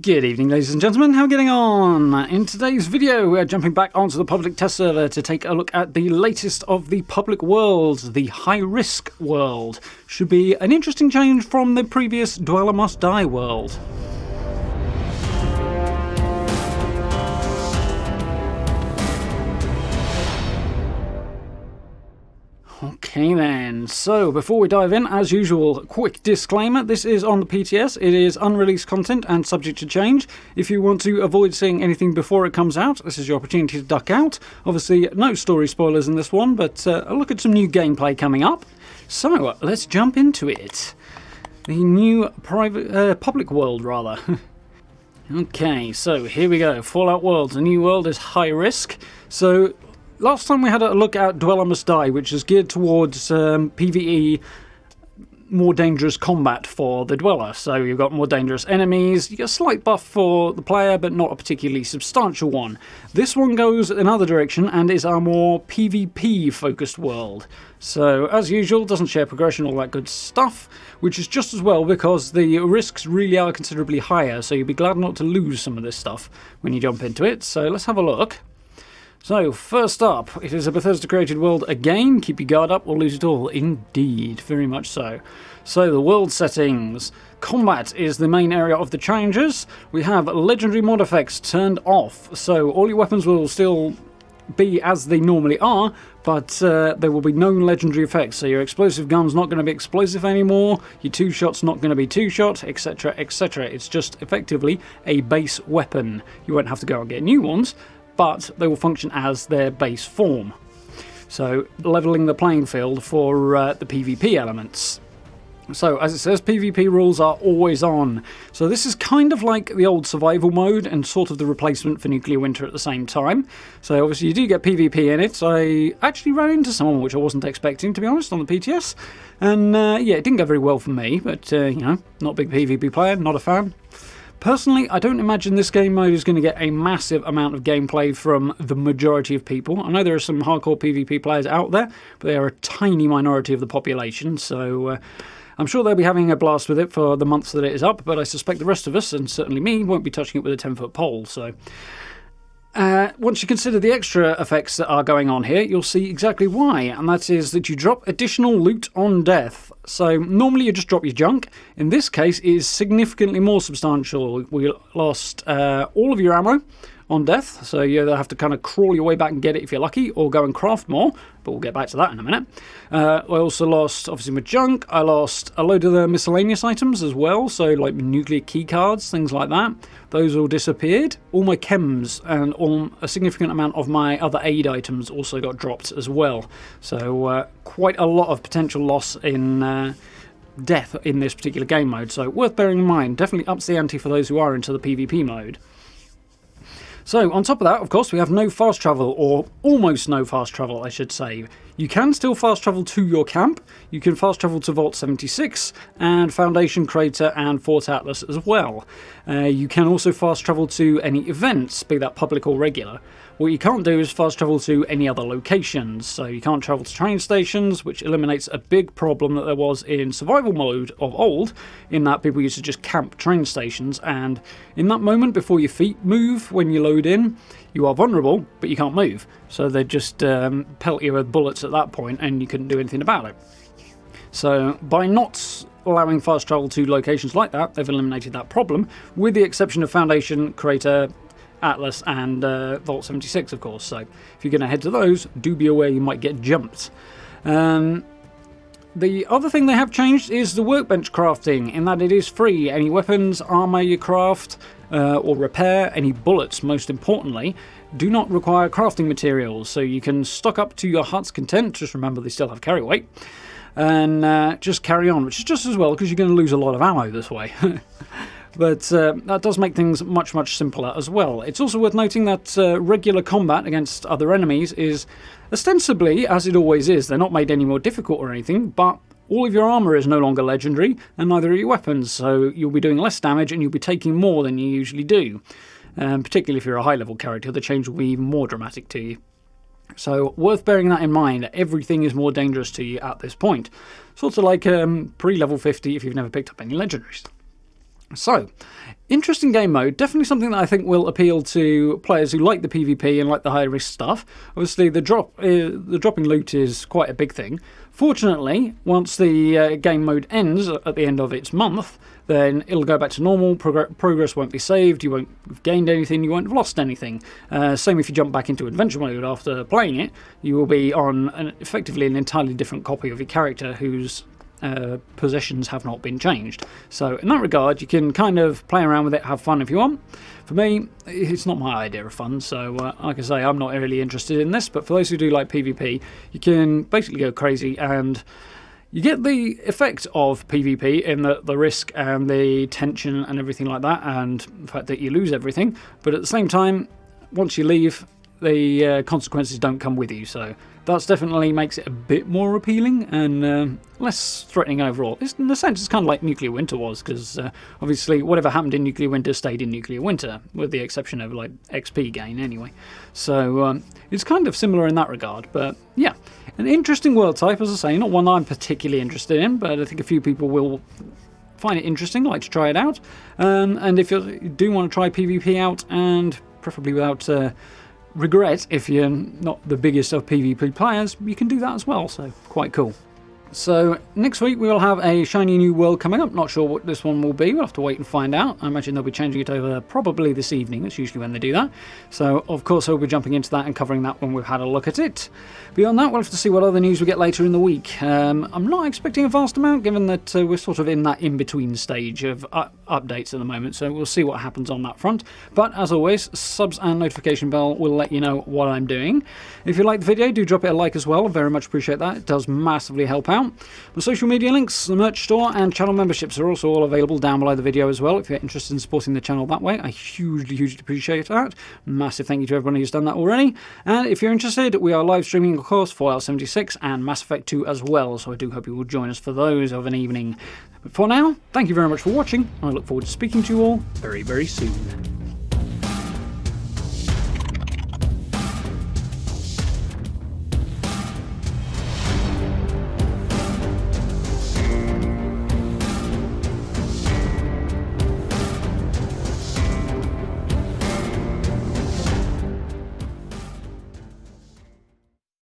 Good evening, ladies and gentlemen, how are we getting on? In today's video, we're jumping back onto the public test server to take a look at the latest of the public worlds, the high-risk world. Should be an interesting change from the previous Dweller Must Die world. Okay then, so before we dive in, as usual, quick disclaimer, this is on the PTS, it is unreleased content and subject to change. If you want to avoid seeing anything before it comes out, this is your opportunity to duck out. Obviously, no story spoilers in this one, but a look at some new gameplay coming up. So, let's jump into it. The new public world, rather. Okay, so here we go, Fallout Worlds. The new world is high risk, so last time we had a look at Dweller Must Die, which is geared towards PvE, more dangerous combat for the Dweller. So you've got more dangerous enemies, you get a slight buff for the player, but not a particularly substantial one. This one goes another direction and is our more PvP-focused world. So, as usual, doesn't share progression, all that good stuff, which is just as well because the risks really are considerably higher, so you'll be glad not to lose some of this stuff when you jump into it. So let's have a look. So, first up, it is a Bethesda-created world again. Keep your guard up or lose it all. Indeed, very much so. So, the world settings. Combat is the main area of the changes. We have legendary mod effects turned off. So, all your weapons will still be as they normally are, but there will be no legendary effects. So, your explosive gun's not going to be explosive anymore. Your two-shot's not going to be two-shot, etc., etc. It's just effectively a base weapon. You won't have to go and get new ones, but they will function as their base form. So, levelling the playing field for the PvP elements. So, as it says, PvP rules are always on. So this is kind of like the old survival mode and sort of the replacement for nuclear winter at the same time. So obviously you do get PvP in it. I actually ran into someone which I wasn't expecting, to be honest, on the PTS. And yeah, it didn't go very well for me, but you know, not a big PvP player, not a fan. Personally, I don't imagine this game mode is going to get a massive amount of gameplay from the majority of people. I know there are some hardcore PvP players out there, but they are a tiny minority of the population, so I'm sure they'll be having a blast with it for the months that it is up, but I suspect the rest of us, and certainly me, won't be touching it with a 10-foot pole, so once you consider the extra effects that are going on here, you'll see exactly why, and that is that you drop additional loot on death. So normally you just drop your junk. In this case, it is significantly more substantial. We lost all of your ammo on death, so you either have to kind of crawl your way back and get it if you're lucky, or go and craft more, but we'll get back to that in a minute. I also lost, obviously, my junk. I lost a load of the miscellaneous items as well, so like nuclear key cards, things like that. Those all disappeared. All my chems and a significant amount of my other aid items also got dropped as well. So quite a lot of potential loss in death in this particular game mode, so worth bearing in mind. Definitely ups the ante for those who are into the PvP mode. So, on top of that, of course, we have no fast travel, or almost no fast travel, I should say. You can still fast travel to your camp. You can fast travel to Vault 76, and Foundation Crater, and Fort Atlas as well. You can also fast travel to any events, be that public or regular. What you can't do is fast travel to any other locations, so you can't travel to train stations, which eliminates a big problem that there was in survival mode of old, in that people used to just camp train stations, and in that moment before your feet move when you load in, you are vulnerable, but you can't move. So they just pelt you with bullets at that point, and you couldn't do anything about it. So by not allowing fast travel to locations like that, they've eliminated that problem, with the exception of Foundation, Crater, Atlas and Vault 76, of course. So if you're going to head to those, do be aware you might get jumped. The other thing they have changed is the Workbench Crafting, in that it is free. Any weapons, armour you craft or repair, any bullets most importantly, do not require crafting materials. So you can stock up to your heart's content, just remember they still have carry weight, and just carry on, which is just as well because you're going to lose a lot of ammo this way. But that does make things much, much simpler as well. It's also worth noting that regular combat against other enemies is ostensibly, as it always is, they're not made any more difficult or anything, but all of your armour is no longer legendary, and neither are your weapons, so you'll be doing less damage and you'll be taking more than you usually do. Particularly if you're a high-level character, the change will be even more dramatic to you. So, worth bearing that in mind, everything is more dangerous to you at this point. Sort of like pre-level 50 if you've never picked up any legendaries. So, interesting game mode, definitely something that I think will appeal to players who like the PvP and like the high risk stuff. Obviously, the dropping loot is quite a big thing. Fortunately, once the game mode ends at the end of its month, then it'll go back to normal, progress won't be saved, you won't have gained anything, you won't have lost anything. Same if you jump back into adventure mode after playing it, you will be on effectively an entirely different copy of your character whose possessions have not been changed. So in that regard, you can kind of play around with it, have fun if you want. For me, it's not my idea of fun, so like I say, I'm not really interested in this, but for those who do like PvP, you can basically go crazy and you get the effect of PvP in the risk and the tension and everything like that, and the fact that you lose everything, but at the same time, once you leave, the consequences don't come with you, so that definitely makes it a bit more appealing and less threatening overall. In a sense, it's kind of like Nuclear Winter was, because obviously whatever happened in Nuclear Winter stayed in Nuclear Winter, with the exception of like XP gain anyway. So it's kind of similar in that regard, but yeah, an interesting world type, as I say, not one I'm particularly interested in, but I think a few people will find it interesting, like to try it out. And if you do want to try PvP out, and preferably without regret, if you're not the biggest of PvP players, you can do that as well, so quite cool. So next week we will have a shiny new world coming up. Not sure what this one will be, we'll have to wait and find out. I imagine they'll be changing it over probably this evening, that's usually when they do that. So of course I'll be jumping into that and covering that when we've had a look at it. Beyond that, we'll have to see what other news we get later in the week. I'm not expecting a vast amount, given that we're sort of in that in-between stage of updates at the moment, so we'll see what happens on that front. But as always, subs and notification bell will let you know what I'm doing. If you like the video, do drop it a like as well, I very much appreciate that, it does massively help out. The social media links, the merch store and channel memberships are also all available down below the video as well if you're interested in supporting the channel that way. I hugely appreciate that. Massive thank you to everyone who's done that already. And if you're interested, we are live streaming of course Fallout 76 and Mass Effect 2 as well, so I do hope you will join us for those of an evening. But for now, thank you very much for watching, and I look forward to speaking to you all very soon.